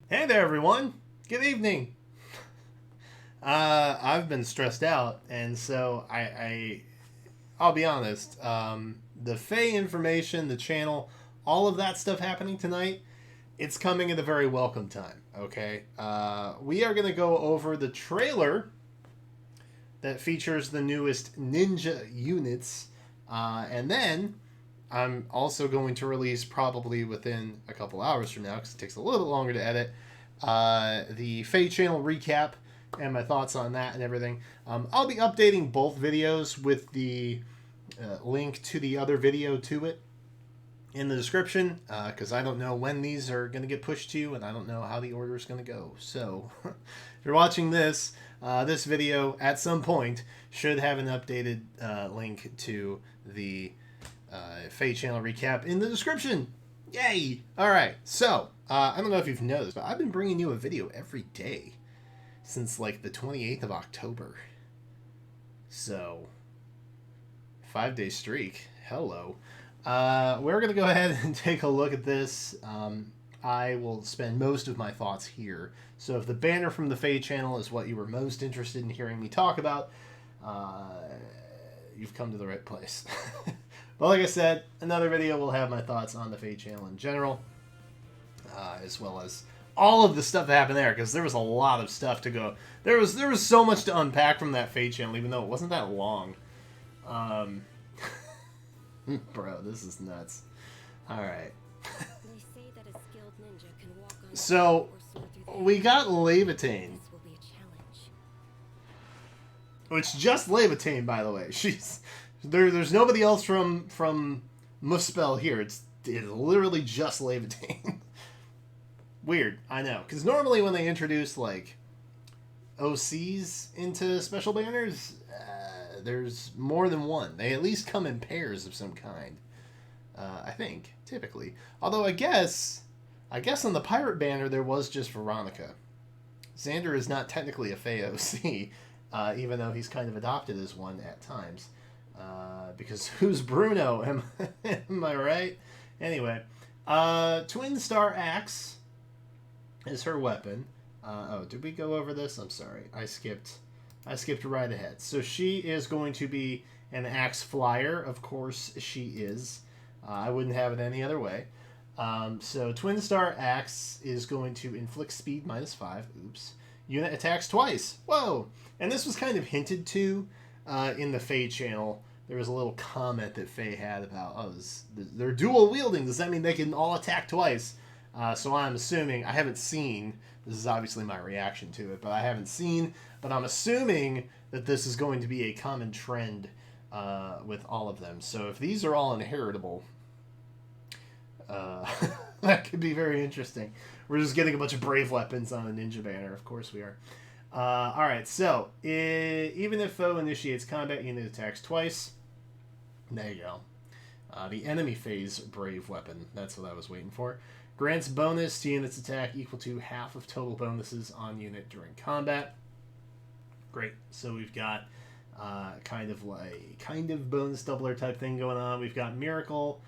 Hey there, everyone. Good evening. I've been stressed out, and so I'll be honest. The Fae information, the channel, all of that stuff happening tonight, it's coming at a very welcome time. Okay, we are going to go over the trailer that features the newest ninja units, and then I'm also going to release probably within a couple hours from now because it takes a little bit longer to edit the Fae channel recap and my thoughts on that and everything. I'll be updating both videos with the link to the other video to it in the description because I don't know when these are going to get pushed to you and I don't know how the order is going to go. So if you're watching this, this video at some point should have an updated link to the Fae channel recap in the description. Yay! Alright, so, I don't know if you've noticed, but I've been bringing you a video every day since, like, the 28th of October. So, 5-day streak. Hello. We're going to go ahead and take a look at this. I will spend most of my thoughts here. So if the banner from the Fae channel is what you were most interested in hearing me talk about, you've come to the right place. But like I said, another video will have my thoughts on the Fae channel in general, as well as all of the stuff that happened there, because there was a lot of stuff to go. There was so much to unpack from that Fae channel, even though it wasn't that long. Bro, this is nuts. All right. So we got Laevatein. Which just Laevatein, by the way. There's nobody else from Muspel here. It's literally just Laevatein. Weird, I know. Because normally when they introduce, like, OCs into special banners, there's more than one. They at least come in pairs of some kind. I think, typically. Although I guess on the pirate banner there was just Veronica. Xander is not technically a Fae OC, even though he's kind of adopted as one at times. Because who's Bruno? Am I right? Anyway, Twin Star Axe is her weapon. Oh, did we go over this? I'm sorry. I skipped right ahead. So she is going to be an axe flyer. Of course she is. I wouldn't have it any other way. So Twin Star Axe is going to inflict speed -5. Oops. Unit attacks twice. Whoa! And this was kind of hinted to in the Fae channel. There was a little comment that Fae had about, oh, they're dual wielding. Does that mean they can all attack twice? So I'm assuming, I haven't seen, this is obviously my reaction to it, but I haven't seen, but I'm assuming that this is going to be a common trend with all of them. So if these are all inheritable, that could be very interesting. We're just getting a bunch of brave weapons on a ninja banner. Of course we are. Alright, so even if foe initiates combat, unit attacks twice. There you go. The enemy phase brave weapon. That's what I was waiting for. Grants bonus to unit's attack equal to half of total bonuses on unit during combat. Great. So we've got kind of bonus doubler type thing going on. We've got Miracle,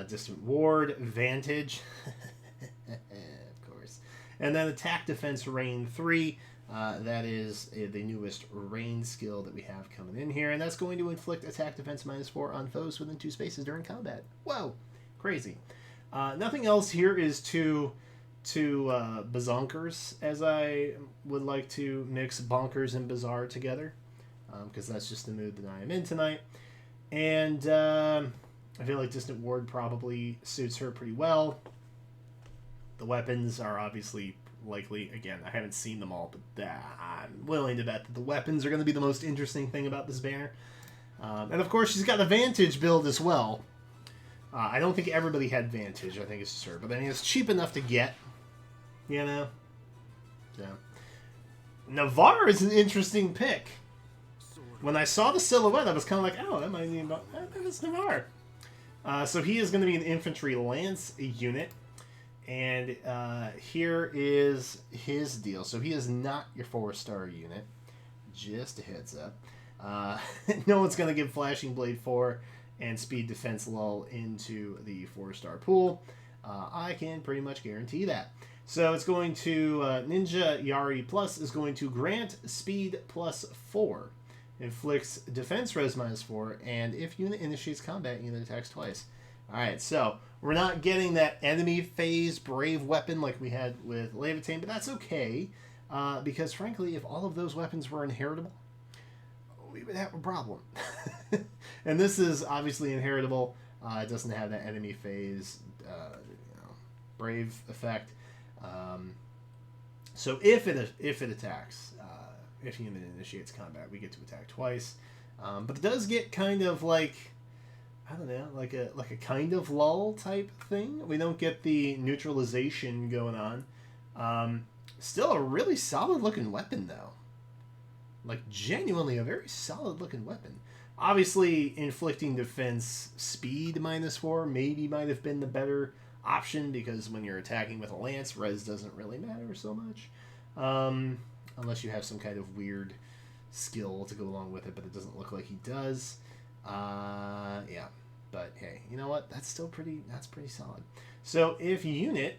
Distant Ward, Vantage, of course. And then Attack Defense Rain 3. That is the newest rain skill that we have coming in here, and that's going to inflict attack defense -4 on foes within 2 spaces during combat. Whoa, crazy. Nothing else here is too bazonkers, as I would like to mix bonkers and bizarre together, because that's just the mood that I am in tonight. And I feel like Distant Ward probably suits her pretty well. The weapons are obviously likely, again, I haven't seen them all, but I'm willing to bet that the weapons are going to be the most interesting thing about this banner. And of course, she's got the Vantage build as well. I don't think everybody had Vantage, I think it's just her, but I mean, it's cheap enough to get, you know? So. Navarre is an interesting pick. When I saw the silhouette, I was kind of like, oh, that might be about, that's Navarre. So he is going to be an infantry lance unit. And here is his deal. So he is not your 4-star unit. Just a heads up. No one's going to give Flashing Blade 4 and Speed Defense Lull into the 4-star pool. I can pretty much guarantee that. So it's going to Ninja Yari Plus is going to grant speed +4, inflicts defense res -4, and if unit initiates combat, unit attacks twice. All right, so we're not getting that enemy phase brave weapon like we had with Laevatein, but that's okay because frankly, if all of those weapons were inheritable, we would have a problem. And this is obviously inheritable. It doesn't have that enemy phase brave effect. So if it attacks, if unit initiates combat, we get to attack twice. But it does get kind of like, I don't know, like a kind of lull type thing. We don't get the neutralization going on. Still a really solid looking weapon though. Like genuinely a very solid looking weapon. Obviously, inflicting defense speed -4 maybe might have been the better option because when you're attacking with a lance, res doesn't really matter so much. Unless you have some kind of weird skill to go along with it, but it doesn't look like he does. Yeah, but hey, you know what? That's pretty solid. So if unit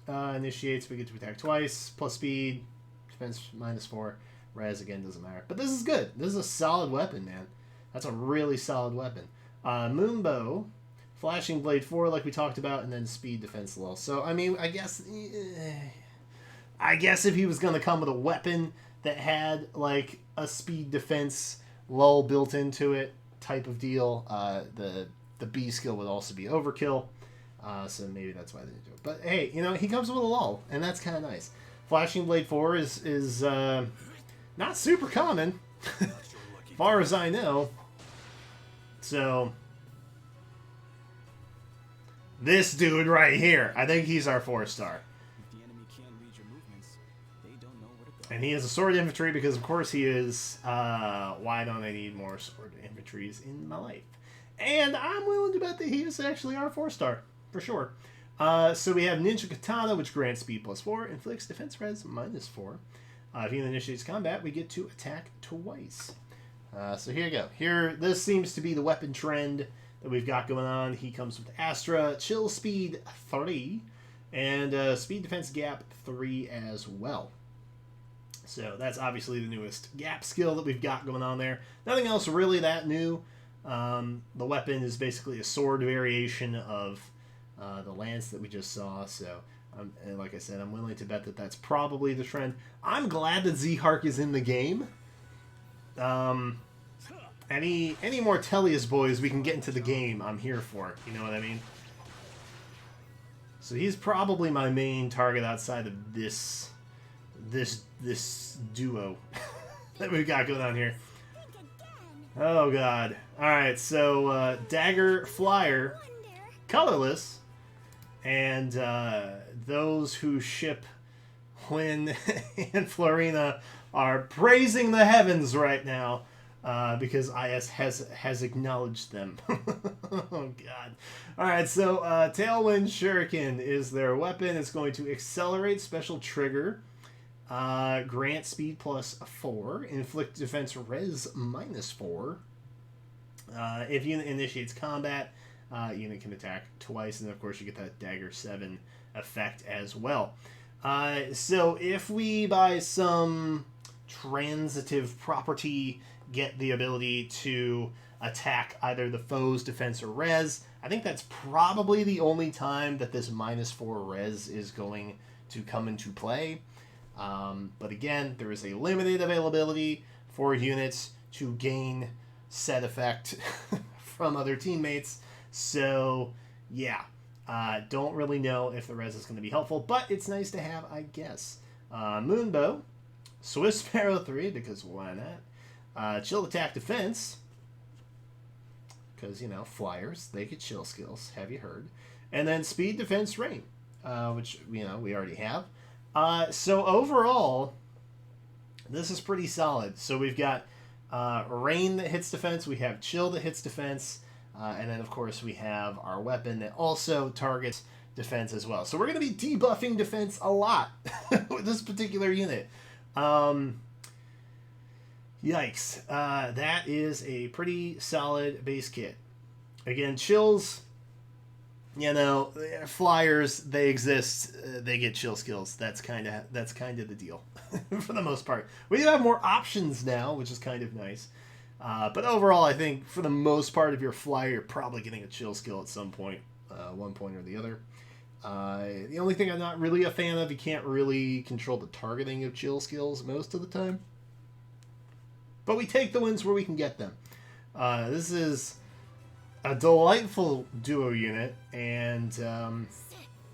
initiates, we get to attack twice, plus speed, defense -4, res again doesn't matter. But this is good. This is a solid weapon, man. That's a really solid weapon. Moonbow, Flashing Blade 4, like we talked about, and then speed defense lull. So I mean, I guess if he was gonna come with a weapon that had like a speed defense lull built into it type of deal, the B skill would also be overkill. So maybe that's why they didn't do it. But hey, you know, he comes with a lull, and that's kind of nice. Flashing Blade 4 is not super common, far as I know. So this dude right here, I think he's our 4-star. And he has a sword infantry because, of course, he is. Why don't I need more sword infantries in my life? And I'm willing to bet that he is actually our 4-star, for sure. So we have Ninja Katana, which grants speed +4, inflicts defense res -4. If he initiates combat, we get to attack twice. So here you go. Here, this seems to be the weapon trend that we've got going on. He comes with Astra, chill speed 3, and speed defense gap 3 as well. So that's obviously the newest gap skill that we've got going on there. Nothing else really that new. The weapon is basically a sword variation of the lance that we just saw. So, and like I said, I'm willing to bet that that's probably the trend. I'm glad that Zihark is in the game. Any more Tellius boys we can get into the game, I'm here for it. You know what I mean? So he's probably my main target outside of this duo that we've got going on here. Oh god. Alright, so Dagger Flyer, colorless, and those who ship LYN and Florina are praising the heavens right now because IS has acknowledged them. Oh god. Alright, so Tailwind Shuriken is their weapon. It's going to accelerate special trigger. Grant speed +4, inflict defense res -4. If unit initiates combat, unit can attack twice, and of course you get that Dagger 7 effect as well. So if we, by some transitive property, get the ability to attack either the foe's defense or res, I think that's probably the only time that this -4 res is going to come into play. But again, there is a limited availability for units to gain set effect from other teammates. So, yeah. Don't really know if the res is going to be helpful, but it's nice to have, I guess. Moonbow, Swift Sparrow 3, because why not? Chill Attack Defense, because, you know, flyers, they get chill skills, have you heard? And then Speed Defense Rain, which, you know, we already have. So overall, this is pretty solid. So we've got Rain that hits defense, we have Chill that hits defense, and then of course we have our weapon that also targets defense as well. So we're going to be debuffing defense a lot with this particular unit. Yikes. That is a pretty solid base kit. Again, chills You know, flyers, they exist. They get chill skills. That's kind of the deal, for the most part. We do have more options now, which is kind of nice. But overall, I think for the most part, if you're a flyer, you're probably getting a chill skill at some point, one point or the other. The only thing I'm not really a fan of, you can't really control the targeting of chill skills most of the time. But we take the wins where we can get them. This is a delightful duo unit, and the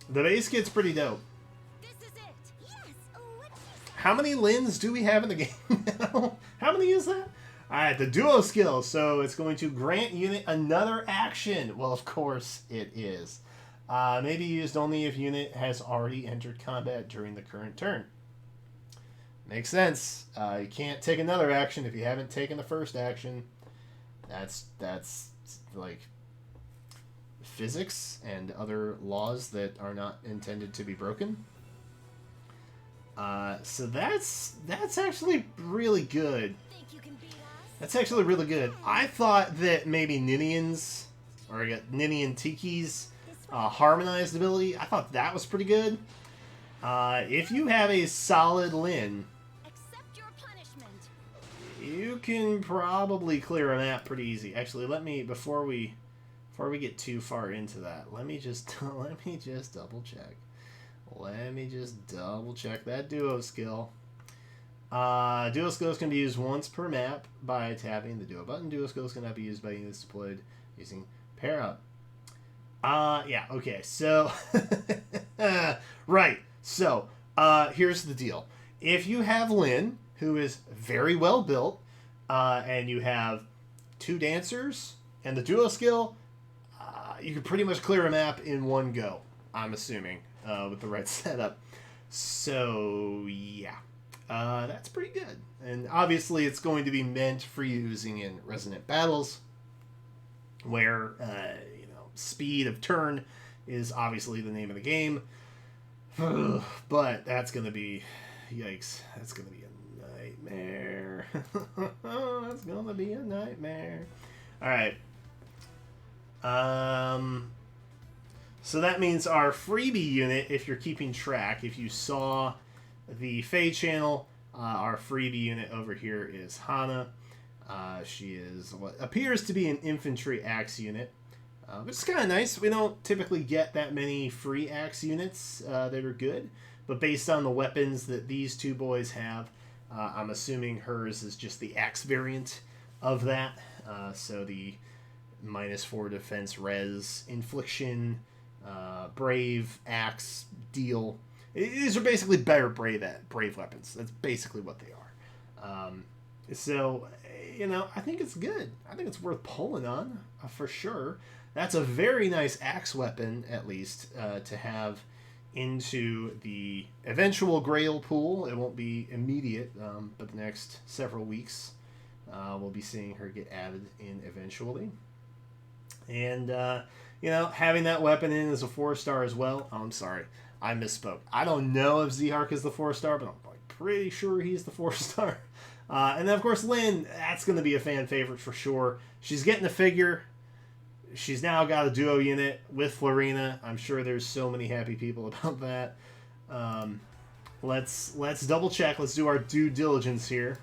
base gets pretty dope. How many LYNs do we have in the game now? How many is that? Alright, the duo skill. So it's going to grant unit another action. Well, of course it is. Maybe used only if unit has already entered combat during the current turn. Makes sense. You can't take another action if you haven't taken the first action. That's like physics and other laws that are not intended to be broken. So that's actually really good. That's actually really good. I thought that maybe Ninian's, or Ninian Tiki's harmonized ability, I thought that was pretty good. If you have a solid LYN, you can probably clear a map pretty easy. Actually, let me, before we get too far into that, let me just double check. Let me just double check that duo skill. Duo skills can be used once per map by tapping the duo button. Duo skills cannot be used by units deployed using pair up. Yeah, okay, so right. So, here's the deal. If you have LYN, who is very well built, and you have 2 dancers and the duo skill, you can pretty much clear a map in one go, I'm assuming, with the right setup. So, yeah. That's pretty good. And obviously it's going to be meant for using in resonant battles, where, speed of turn is obviously the name of the game. But that's going to be, yikes, that's going to be a nightmare. That's going to be a nightmare. Alright. So that means our freebie unit, if you're keeping track, if you saw the FEH channel, our freebie unit over here is Hana. She is what appears to be an infantry axe unit, which is kind of nice. We don't typically get that many free axe units that are good, but based on the weapons that these two boys have, I'm assuming hers is just the axe variant of that. So the -4 defense res, infliction, brave, axe, deal. These are basically better brave weapons. That's basically what they are. So, I think it's good. I think it's worth pulling on, for sure. That's a very nice axe weapon, at least, to have into the eventual Grail pool. It won't be immediate, but the next several weeks we'll be seeing her get added in eventually. And, having that weapon in as a 4-star as well. Oh, I'm sorry. I misspoke. I don't know if Zihark is the 4-star, but I'm pretty sure he's the 4-star. And then, of course, LYN, that's going to be a fan favorite for sure. She's getting a figure. She's now got a duo unit with Florina. I'm sure there's so many happy people about that. Let's double check. Let's do our due diligence here.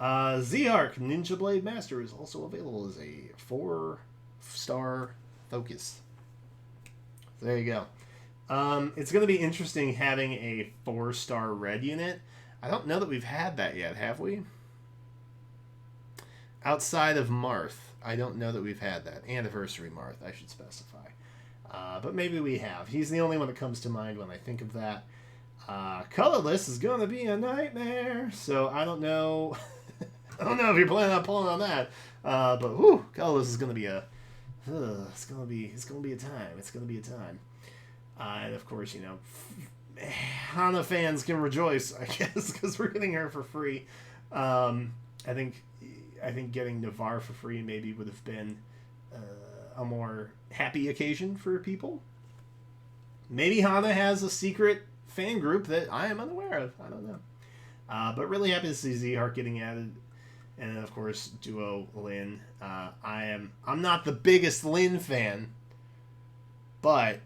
Zihark, Ninja Blade Master, is also available as a 4-star focus. There you go. It's going to be interesting having a 4-star red unit. I don't know that we've had that yet, have we? Outside of Marth, I don't know that we've had that. Anniversary Marth, I should specify. But maybe we have. He's the only one that comes to mind when I think of that. Colorless is going to be a nightmare. So I don't know. I don't know if you're planning on pulling on that. But whew, Colorless is going to be a... it's going to be a time. It's going to be a time. And of course, Hana fans can rejoice, I guess, because we're getting her for free. I think getting Navarre for free maybe would have been a more happy occasion for people. Maybe Hana has a secret fan group that I am unaware of. I don't know. But really happy to see Zihark getting added. And then, of course, duo LYN. I'm not the biggest LYN fan. but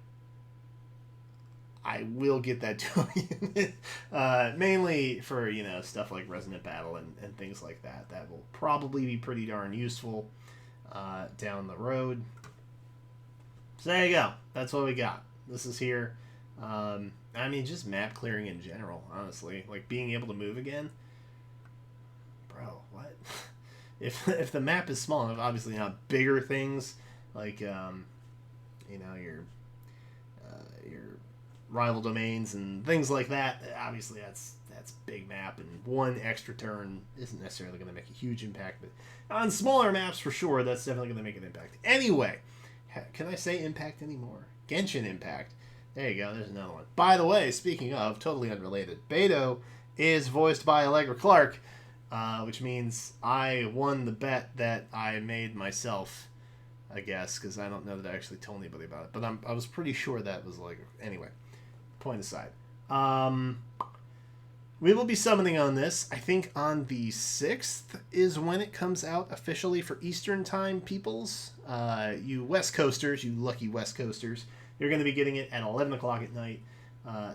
I will get that dual unit, mainly for, you know, stuff like Resonant Battle and things like that. That will probably be pretty darn useful down the road. So there you go. That's what we got. This is here. I mean, just map clearing in general, honestly. Like, being able to move again. Bro, what? If the map is small enough, obviously not bigger things, like, you know, your rival domains and things like that, obviously that's big map, and one extra turn isn't necessarily going to make a huge impact, but on smaller maps, for sure, that's definitely going to make an impact. Anyway, can I say impact anymore? Genshin Impact. There you go, there's another one. By the way, speaking of, totally unrelated, Beto is voiced by Allegra Clark, which means I won the bet that I made myself, I guess, because I don't know that I actually told anybody about it, but I was pretty sure that was like, anyway, point aside. We will be summoning on this, I think on the 6th is when it comes out officially for Eastern Time peoples. You West Coasters, you lucky West Coasters, you're going to be getting it at 11 o'clock at night,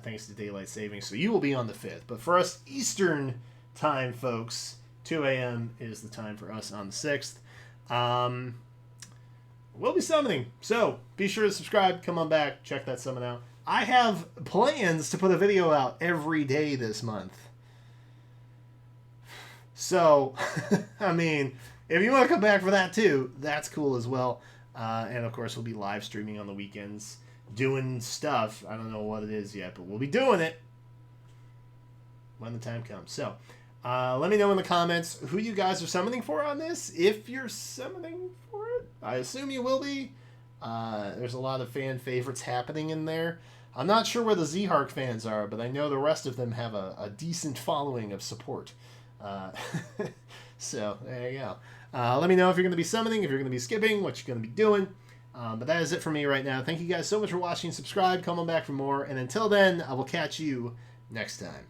thanks to Daylight Savings, so you will be on the 5th. But for us Eastern Time folks, 2 a.m. is the time for us on the 6th. We'll be summoning, so be sure to subscribe, come on back, check that summon out. I have plans to put a video out every day this month. So, I mean, if you want to come back for that too, that's cool as well. And of course, we'll be live streaming on the weekends, doing stuff. I don't know what it is yet, but we'll be doing it when the time comes. So, let me know in the comments who you guys are summoning for on this. If you're summoning for it, I assume you will be. There's a lot of fan favorites happening in there. I'm not sure where the Zihark fans are, but I know the rest of them have a decent following of support. So, there you go. Let me know if you're going to be summoning, if you're going to be skipping, what you're going to be doing. But that is it for me right now. Thank you guys so much for watching. Subscribe, come on back for more. And until then, I will catch you next time.